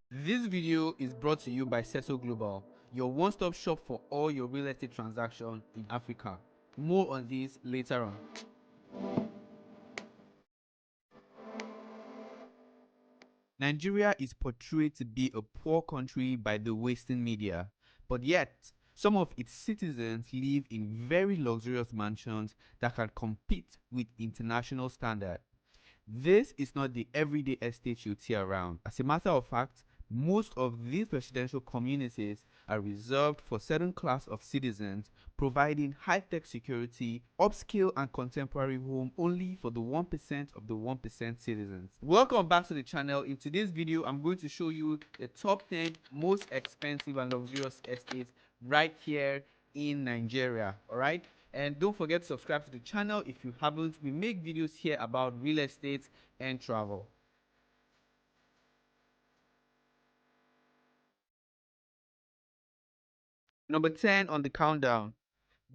This video is brought to you by Seso Global, your one-stop shop for all your real estate transactions in Africa. More on this later on. Nigeria is portrayed to be a poor country by the Western media, but yet some of its citizens live in very luxurious mansions that can compete with international standards. This is not the everyday estate you see around. As a matter of fact, most of these residential communities are reserved for certain class of citizens, providing high-tech security, upscale and contemporary home only for the 1% of the 1% citizens. Welcome back to the channel. In today's video, I'm going to show you the top 10 most expensive and luxurious estates right here in Nigeria. Alright? And don't forget to subscribe to the channel if you haven't. We make videos here about real estate and travel. Number 10 on the countdown.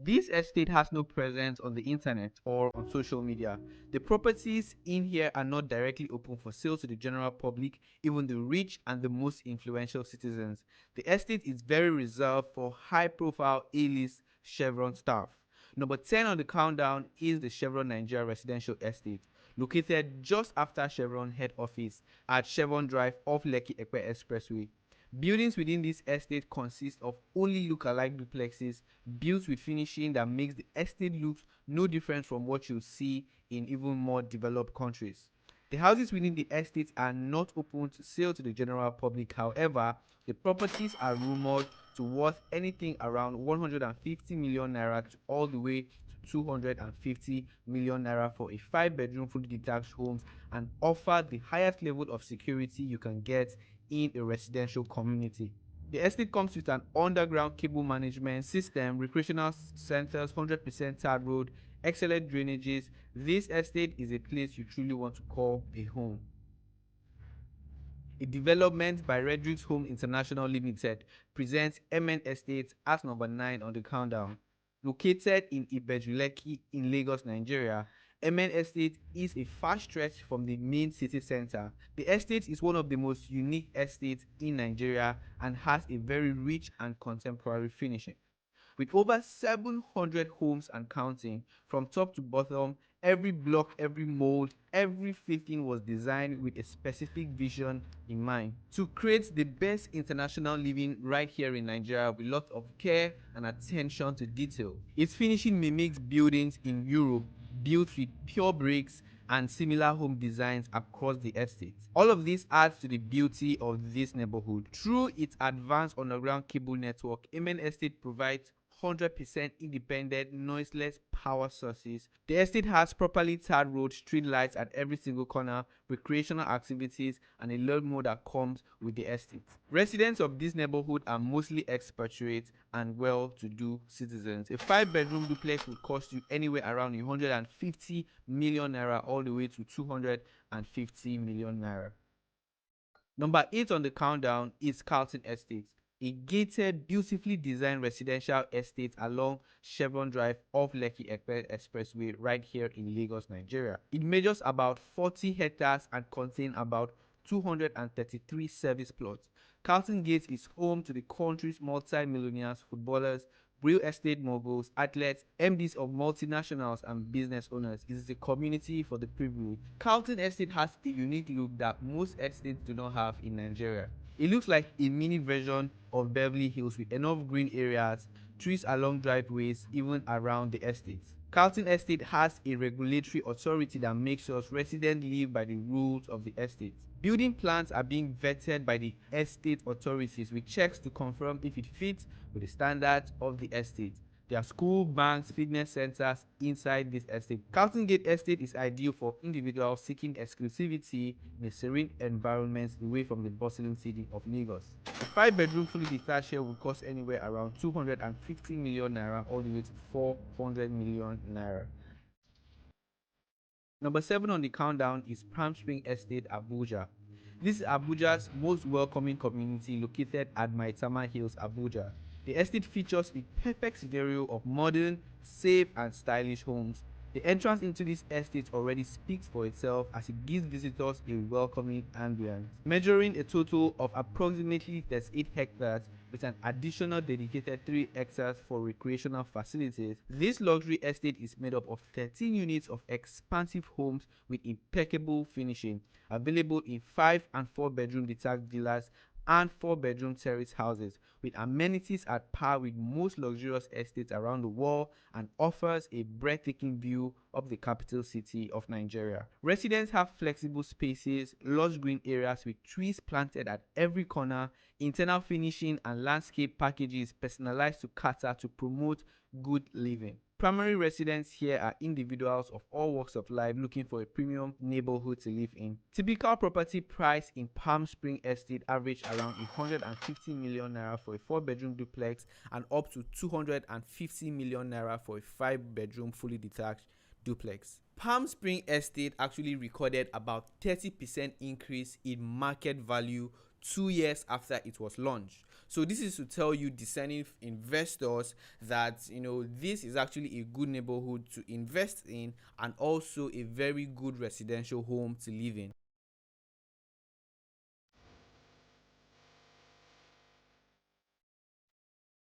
This estate has no presence on the internet or on social media. The properties in here are not directly open for sale to the general public, even the rich and the most influential citizens. The estate is very reserved for high-profile A-list Chevron staff. Number 10 on the countdown is the Chevron Nigeria Residential Estate, located just after Chevron head office at Chevron Drive off Lekki-Epe Expressway. Buildings within this estate consist of only look-alike duplexes built with finishing that makes the estate look no different from what you see in even more developed countries. The houses within the estate are not open to sale to the general public. However, the properties are rumored to worth anything around 150 million naira to all the way to 250 million naira for a 5-bedroom fully detached home and offer the highest level of security you can get in a residential community. The estate comes with an underground cable management system, recreational centers, 100% tarred road, excellent drainages. This estate is a place you truly want to call a home. A development by Redrix Home International Limited presents MN Estate as number 9 on the countdown. Located in Ibeju-Lekki in Lagos, Nigeria, MN Estate is a fast stretch from the main city center. The estate is one of the most unique estates in Nigeria and has a very rich and contemporary finishing. With over 700 homes and counting, from top to bottom, every block, every mold, every fitting was designed with a specific vision in mind to create the best international living right here in Nigeria with lots of care and attention to detail. Its finishing mimics buildings in Europe built with pure bricks and similar home designs across the estate. All of this adds to the beauty of this neighborhood. Through its advanced underground cable network, Amen Estate provides 100% independent, noiseless power sources. The estate has properly tarred roads, street lights at every single corner, recreational activities, and a lot more that comes with the estate. Residents of this neighborhood are mostly expatriates and well-to-do citizens. A 5-bedroom duplex would cost you anywhere around 150 million naira all the way to 250 million naira. Number 8 on the countdown is Carlton Estate, a gated, beautifully designed residential estate along Chevron Drive off Lekki-Epe Expressway right here in Lagos, Nigeria. It measures about 40 hectares and contains about 233 service plots. Carlton Gate is home to the country's multi-millionaires, footballers, real estate moguls, athletes, MDs of multinationals and business owners. It is a community for the privileged. Carlton Estate has a unique look that most estates do not have in Nigeria. It looks like a mini version of Beverly Hills with enough green areas, trees along driveways, even around the estate. Carlton Estate has a regulatory authority that makes sure residents live by the rules of the estate. Building plans are being vetted by the estate authorities with checks to confirm if it fits with the standards of the estate. There are school, banks, fitness centers inside this estate. Carlton Gate Estate is ideal for individuals seeking exclusivity in a serene environment away from the bustling city of Lagos. A 5-bedroom fully detached here will cost anywhere around 250 million naira all the way to 400 million naira. Number 7 on the countdown is Palm Spring Estate, Abuja. This is Abuja's most welcoming community located at Maitama Hills, Abuja. The estate features a perfect scenario of modern, safe and stylish homes, The entrance into this estate already speaks for itself as it gives visitors a welcoming ambience. Measuring a total of approximately 38 hectares with an additional dedicated 3 hectares for recreational facilities, this luxury estate is made up of 13 units of expansive homes with impeccable finishing, available in 5 and 4 bedroom detached villas and 4-bedroom terrace houses, with amenities at par with most luxurious estates around the world, and offers a breathtaking view of the capital city of Nigeria. Residents have flexible spaces, lush green areas with trees planted at every corner, internal finishing and landscape packages personalized to cater to promote good living. Primary residents here are individuals of all walks of life looking for a premium neighborhood to live in. Typical property price in Palm Spring Estate average around 150 million naira for a 4-bedroom duplex and up to 250 million naira for a 5-bedroom fully detached duplex. Palm Spring Estate actually recorded about 30% increase in market value 2 years after it was launched. So this is to tell you, discerning investors, that this is actually a good neighborhood to invest in and also a very good residential home to live in.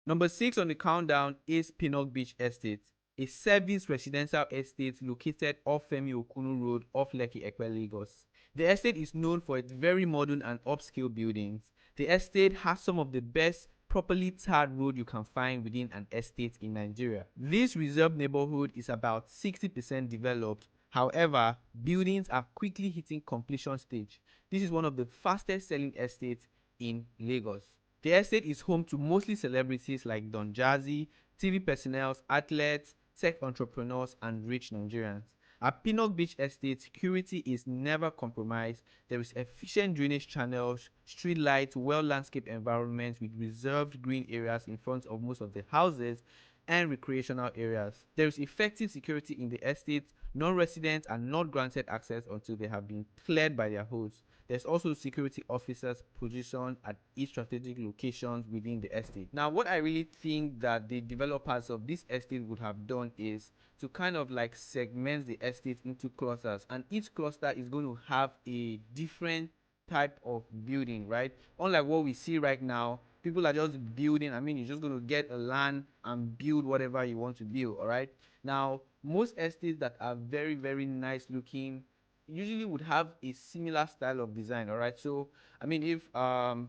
Number 6 on the countdown is Pinnock Beach Estate, a service residential estate located off Femi Okunu Road off Lekki Epe, Lagos. The estate is known for its very modern and upscale buildings. The estate has some of the best properly tarred road you can find within an estate in Nigeria. This reserved neighborhood is about 60% developed. However, buildings are quickly hitting completion stage. This is one of the fastest selling estates in Lagos. The estate is home to mostly celebrities like Don Jazzy, TV personnel, athletes, tech entrepreneurs, and rich Nigerians. At Pinnock Beach Estate, security is never compromised. There is efficient drainage channels, street lights, well-landscaped environments with reserved green areas in front of most of the houses, and recreational areas. There is effective security in the estate. Non-residents are not granted access until they have been cleared by their hosts. There's also security officers positioned at each strategic locations within the estate. Now, what I really think that the developers of this estate would have done is to kind of like segment the estate into clusters, and each cluster is going to have a different type of building, right? Unlike what we see right now, people are just building. I mean, you're just going to get a land and build whatever you want to build. All right, now most estates that are very, very nice looking usually would have a similar style of design. All right, so I mean, if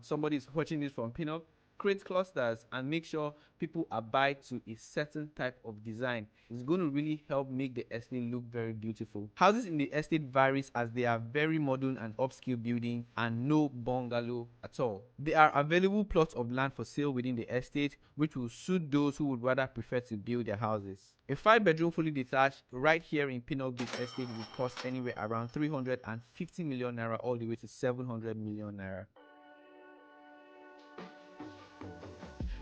somebody is watching this from Pinnock, create clusters and make sure people abide to a certain type of design. It's going to really help make the estate look very beautiful. Houses in the estate varies as they are very modern and upscale building and no bungalow at all. There are available plots of land for sale within the estate which will suit those who would rather prefer to build their houses. A 5-bedroom fully detached right here in Pinnock Beach Estate will cost anywhere around 350 million naira all the way to 700 million naira.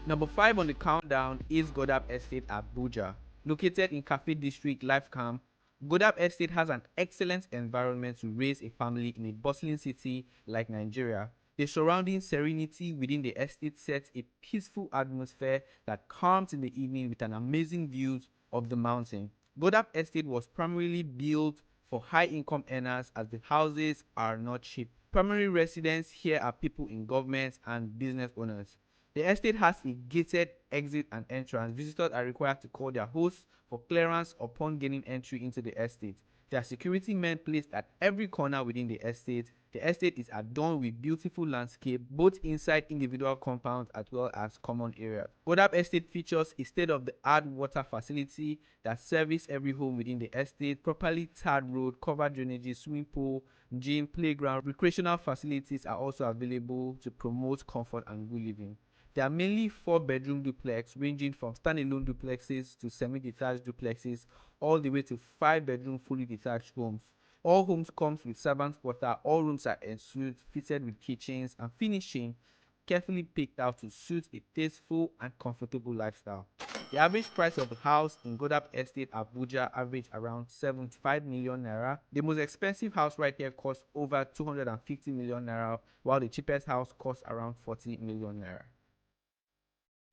Number 5 on the countdown is Godap Estate, Abuja. Located in Cafe District, Lifecam, Godap Estate has an excellent environment to raise a family in a bustling city like Nigeria. The surrounding serenity within the estate sets a peaceful atmosphere that calms in the evening with an amazing view of the mountain. Godap Estate was primarily built for high-income earners as the houses are not cheap. Primary residents here are people in government and business owners. The estate has a gated exit and entrance. Visitors are required to call their hosts for clearance upon gaining entry into the estate. There are security men placed at every corner within the estate. The estate is adorned with beautiful landscape, both inside individual compounds as well as common areas. Godap Estate features a state-of-the-art water facility that services every home within the estate, properly tarred road, covered drainages, swimming pool, gym, playground. Recreational facilities are also available to promote comfort and good living. There are mainly 4-bedroom duplex ranging from standalone duplexes to semi-detached duplexes all the way to 5-bedroom fully detached homes. All homes comes with servant quarter. All rooms are ensuite, fitted with kitchens and finishing carefully picked out to suit a tasteful and comfortable lifestyle. The average price of a house in Godap Estate, Abuja, average around 75 million naira. The most expensive house right here costs over 250 million naira, while the cheapest house costs around 40 million naira.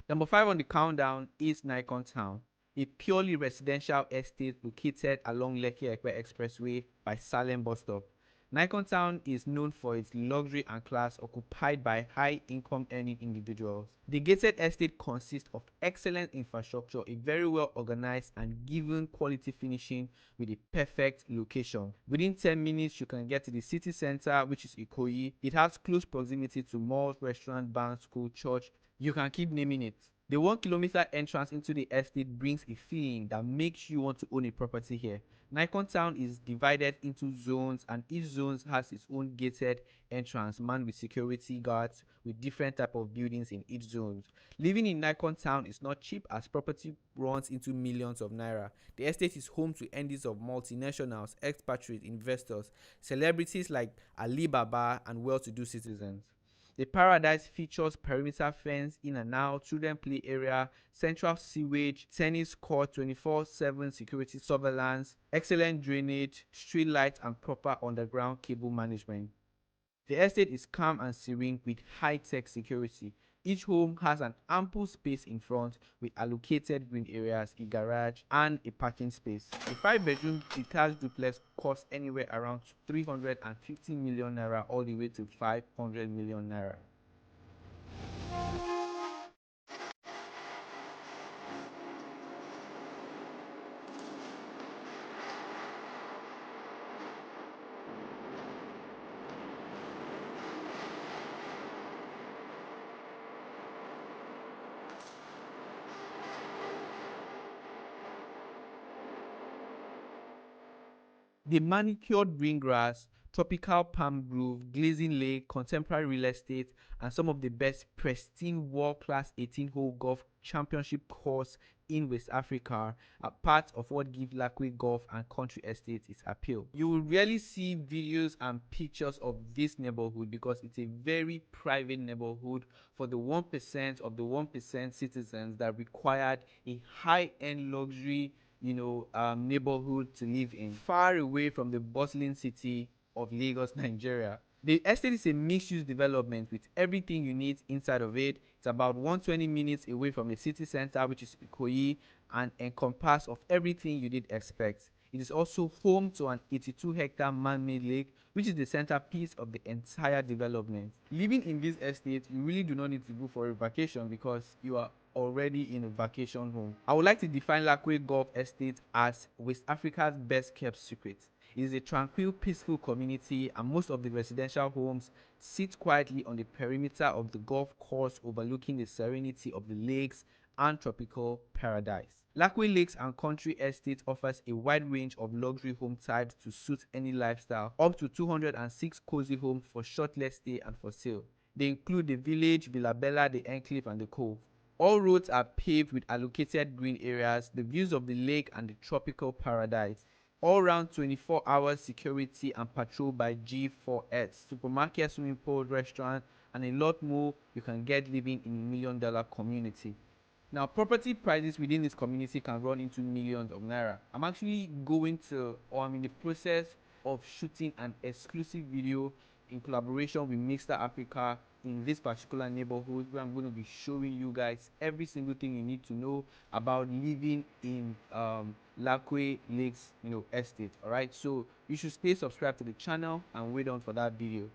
Number 5 on the countdown is Nikon Town. a purely residential estate located along Lekki-Epe Expressway by Salem bus stop. Nikon Town is known for its luxury and class occupied by high-income earning individuals. The gated estate consists of excellent infrastructure, a very well organized and given quality finishing with a perfect location. Within 10 minutes, you can get to the city center, which is Ikoyi. It has close proximity to malls, restaurant, bank, school, church. You can keep naming it. The 1 kilometer entrance into the estate brings a feeling that makes you want to own a property here. Nikon Town is divided into zones, and each zone has its own gated entrance manned with security guards with different type of buildings in each zone. Living in Nikon Town is not cheap as property runs into millions of naira. The estate is home to endings of multinationals, expatriate investors, celebrities like Alibaba, and well-to-do citizens. The paradise features perimeter fence in and out, children play area, central sewage, tennis court, 24/7 security surveillance, excellent drainage, street lights, and proper underground cable management. The estate is calm and serene with high-tech security. Each home has an ample space in front with allocated green areas, a garage, and a parking space. A 5-bedroom detached duplex costs anywhere around 350 million naira all the way to 500 million naira. The manicured green grass, tropical palm grove, glazing lake, contemporary real estate, and some of the best pristine world-class 18-hole golf championship course in West Africa are part of what gives Lakwe Golf and Country Estate its appeal. You will rarely see videos and pictures of this neighborhood because it's a very private neighborhood for the 1% of the 1% citizens that required a high-end luxury neighborhood to live in, far away from the bustling city of Lagos, Nigeria. The estate is a mixed-use development with everything you need inside of it. It's about 120 minutes away from the city center, which is Ikoyi, and encompass of everything you did expect. It is also home to an 82-hectare man-made lake, which is the centerpiece of the entire development. Living in this estate, you really do not need to go for a vacation because you are already in a vacation home. I would like to define Lakwe Golf Estate as West Africa's best kept secret. It is a tranquil, peaceful community, and most of the residential homes sit quietly on the perimeter of the golf course overlooking the serenity of the lakes and tropical paradise. Lakwe Lakes and Country Estate offers a wide range of luxury home types to suit any lifestyle, up to 206 cozy homes for short-let stay and for sale. They include the Village, Villa Bella, the Enclave, and the Cove. All roads are paved with allocated green areas, the views of the lake, and the tropical paradise. All-round 24-hour security and patrol by G4S, supermarket, swimming pool, restaurant, and a lot more you can get living in a million-dollar community. Now, property prices within this community can run into millions of naira. I'm actually I'm in the process of shooting an exclusive video in collaboration with Mr. Africa in this particular neighborhood, where I'm going to be showing you guys every single thing you need to know about living in Lakwe Lakes estate. All right, so you should stay subscribed to the channel and wait on for that video.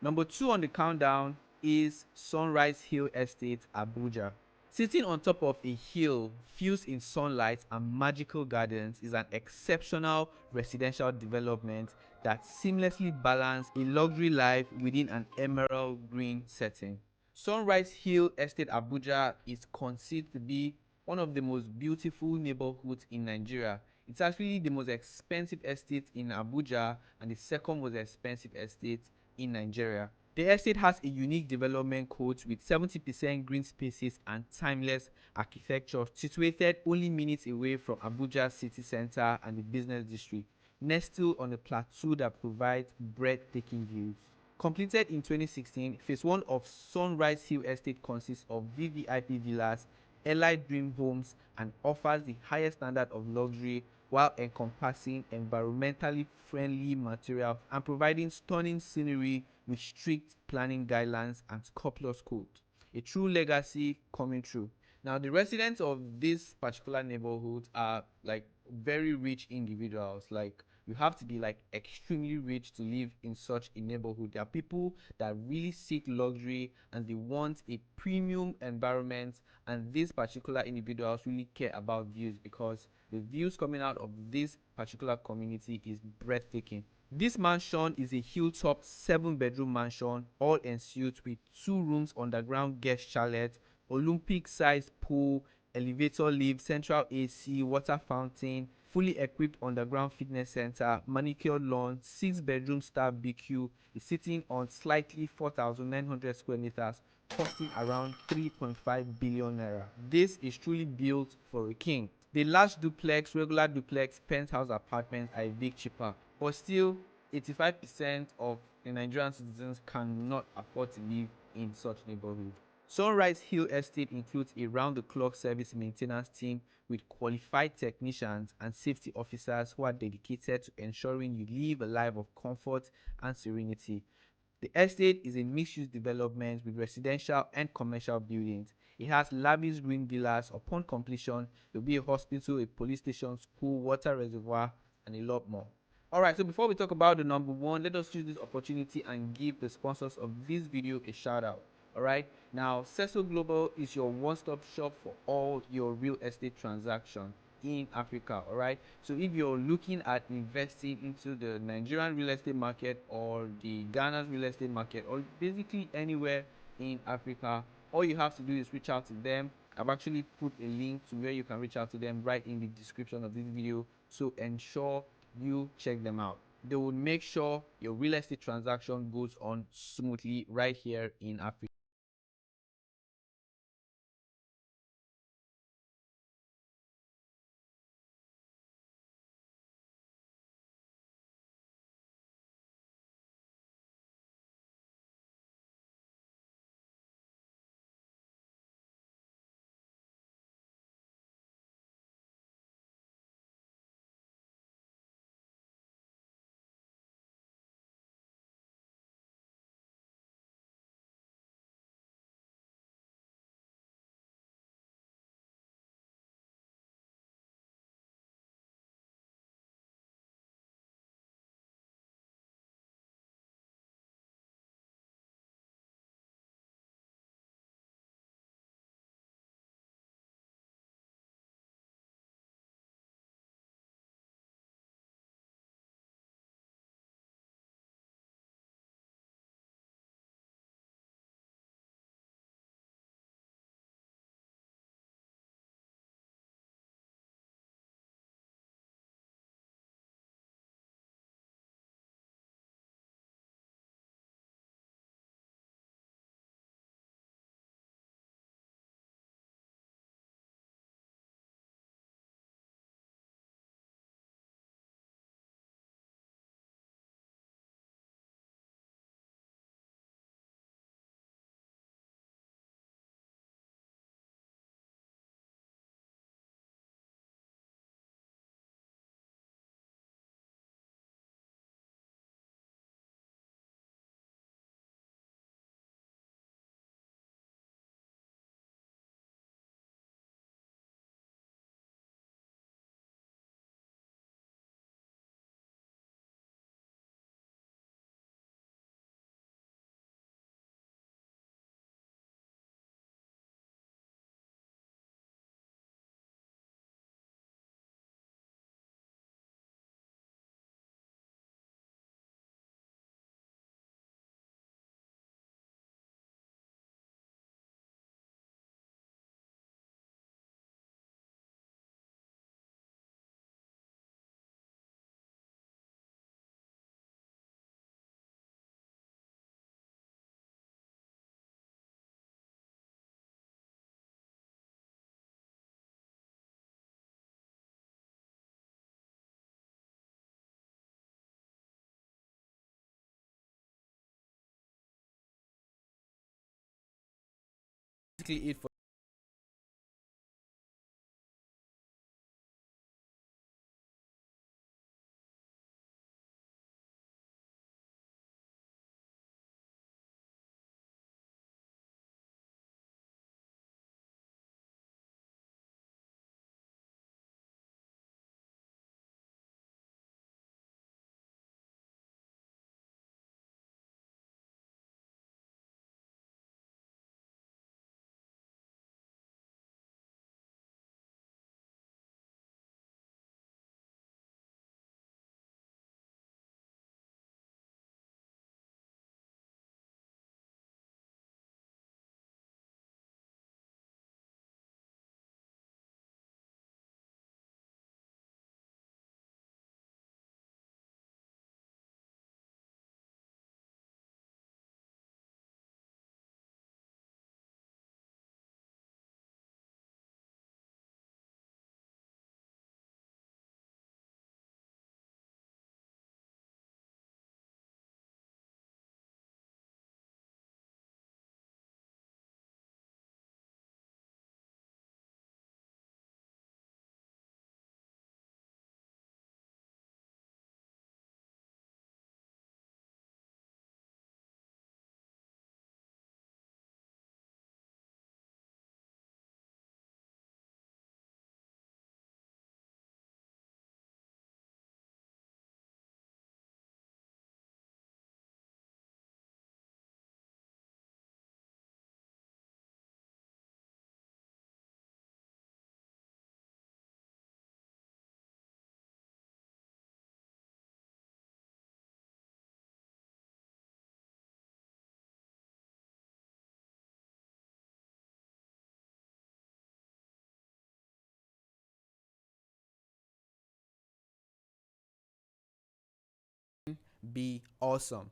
Number 2 on the countdown is Sunrise Hill Estate, Abuja. Sitting on top of a hill fused in sunlight and magical gardens is an exceptional residential development that seamlessly balances a luxury life within an emerald green setting. Sunrise Hill Estate, Abuja is considered to be one of the most beautiful neighborhoods in Nigeria. It's actually the most expensive estate in Abuja and the second most expensive estate in Nigeria. The estate has a unique development code with 70% green spaces and timeless architecture, situated only minutes away from Abuja city center and the business district, nestled on a plateau that provides breathtaking views. Completed in 2016, phase 1 of Sunrise Hill Estate consists of VVIP villas, Elite Dream homes, and offers the highest standard of luxury while encompassing environmentally friendly materials and providing stunning scenery with strict planning guidelines and scrupulous code. A true legacy coming true. Now, the residents of this particular neighborhood are like very rich individuals. Like, you have to be like extremely rich to live in such a neighborhood. There are people that really seek luxury and they want a premium environment, and these particular individuals really care about views because the views coming out of this particular community is breathtaking. This mansion is a hilltop 7-bedroom mansion, all ensuite with 2 rooms, underground guest chalet, Olympic-sized pool, elevator lift, central AC, water fountain, fully equipped underground fitness center, manicured lawn, 6-bedroom star BQ, is sitting on slightly 4,900 square meters, costing around 3.5 billion naira. This is truly built for a king. The large duplex, regular duplex, penthouse apartments are a bit cheaper, but still 85% of the Nigerian citizens cannot afford to live in such neighborhood. Sunrise Hill Estate includes a round-the-clock service maintenance team with qualified technicians and safety officers who are dedicated to ensuring you live a life of comfort and serenity. The estate is a mixed-use development with residential and commercial buildings. It has lavish green villas. Upon completion, there will be a hospital, a police station, school, water reservoir, and a lot more. Alright, so before we talk about the number one, let us use this opportunity and give the sponsors of this video a shout out. Alright, now Cecil Global is your one-stop shop for all your real estate transactions in Africa. Alright, so if you're looking at investing into the Nigerian real estate market or the Ghana's real estate market or basically anywhere in Africa, all you have to do is reach out to them. I've actually put a link to where you can reach out to them right in the description of this video, so ensure you check them out. They will make sure your real estate transaction goes on smoothly right here in Africa. Basically it for be awesome.